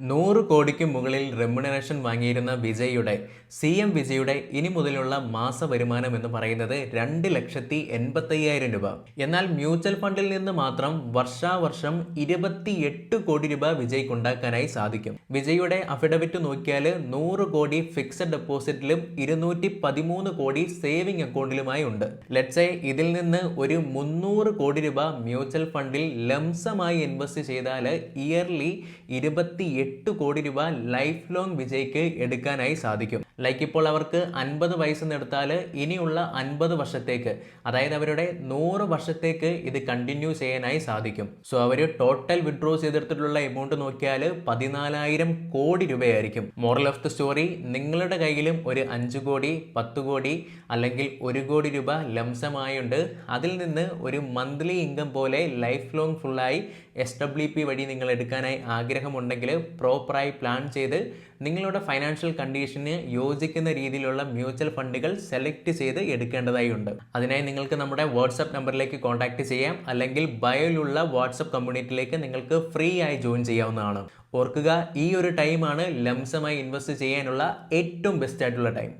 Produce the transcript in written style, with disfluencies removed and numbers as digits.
100 കോടിക്ക് മുകളിൽ റെമ്യൂണറേഷൻ വാങ്ങിയിരുന്ന വിജയുടെ ഇനി മുതലുള്ള മാസ വരുമാനം എന്ന് പറയുന്നത് 2,85,000 രൂപ. എന്നാൽ മ്യൂച്വൽ ഫണ്ടിൽ നിന്ന് മാത്രം വർഷാവർഷം 28 കോടി രൂപ വിജയ്ക്ക് ഉണ്ടാക്കാനായി സാധിക്കും. വിജയുടെ അഫിഡവിറ്റ് നോക്കിയാൽ 100 കോടി ഫിക്സഡ് ഡെപ്പോസിറ്റിലും 213 കോടി സേവിംഗ് അക്കൗണ്ടിലുമായി ഉണ്ട്. ലെറ്റ്സ് സേ ഇതിൽ നിന്ന് ഒരു 300 കോടി രൂപ മ്യൂച്വൽ ഫണ്ടിൽ ലംസമായി ഇൻവെസ്റ്റ് ചെയ്താൽ ഇയർലി 28 കോടി രൂപ ലൈഫ് ലോങ് വിജയ്ക്ക് എടുക്കാനായി സാധിക്കും. ലൈക്ക് ഇപ്പോൾ അവർക്ക് 50 വയസ്സെന്ന് എടുത്താൽ ഇനിയുള്ള 50 വർഷത്തേക്ക്, അതായത് അവരുടെ 100 വർഷത്തേക്ക് ഇത് കണ്ടിന്യൂ ചെയ്യാനായി സാധിക്കും. സോ അവർ ടോട്ടൽ വിഡ്രോ ചെയ്തെടുത്തിട്ടുള്ള എമൗണ്ട് നോക്കിയാൽ 14,000 കോടി രൂപയായിരിക്കും. മോറൽ ഓഫ് ദ സ്റ്റോറി, നിങ്ങളുടെ കയ്യിലും ഒരു 5 കോടി 10 കോടി അല്ലെങ്കിൽ 1 കോടി രൂപ ലംസമായുണ്ട്. അതിൽ നിന്ന് ഒരു മന്ത്ലി ഇൻകം പോലെ ലൈഫ് ലോങ് ഫുള്ളായി SWP വഴി നിങ്ങൾ എടുക്കാനായി ആഗ്രഹമുണ്ടെങ്കിൽ പ്രോപ്പറായി പ്ലാൻ ചെയ്ത് നിങ്ങളുടെ ഫൈനാൻഷ്യൽ കണ്ടീഷന് യോജിക്കുന്ന രീതിയിലുള്ള മ്യൂച്വൽ ഫണ്ടുകൾ സെലക്ട് ചെയ്ത് എടുക്കേണ്ടതായി ഉണ്ട്. അതിനായി നിങ്ങൾക്ക് നമ്മുടെ വാട്സപ്പ് നമ്പറിലേക്ക് കോൺടാക്ട് ചെയ്യാം, അല്ലെങ്കിൽ ബയോയിലുള്ള വാട്സപ്പ് കമ്മ്യൂണിറ്റിയിലേക്ക് നിങ്ങൾക്ക് ഫ്രീ ആയി ജോയിൻ ചെയ്യാവുന്നതാണ്. ഓർക്കുക, ഈ ഒരു ടൈമാണ് ലംസമായി ഇൻവെസ്റ്റ് ചെയ്യാനുള്ള ഏറ്റവും ബെസ്റ്റ് ആയിട്ടുള്ള ടൈം.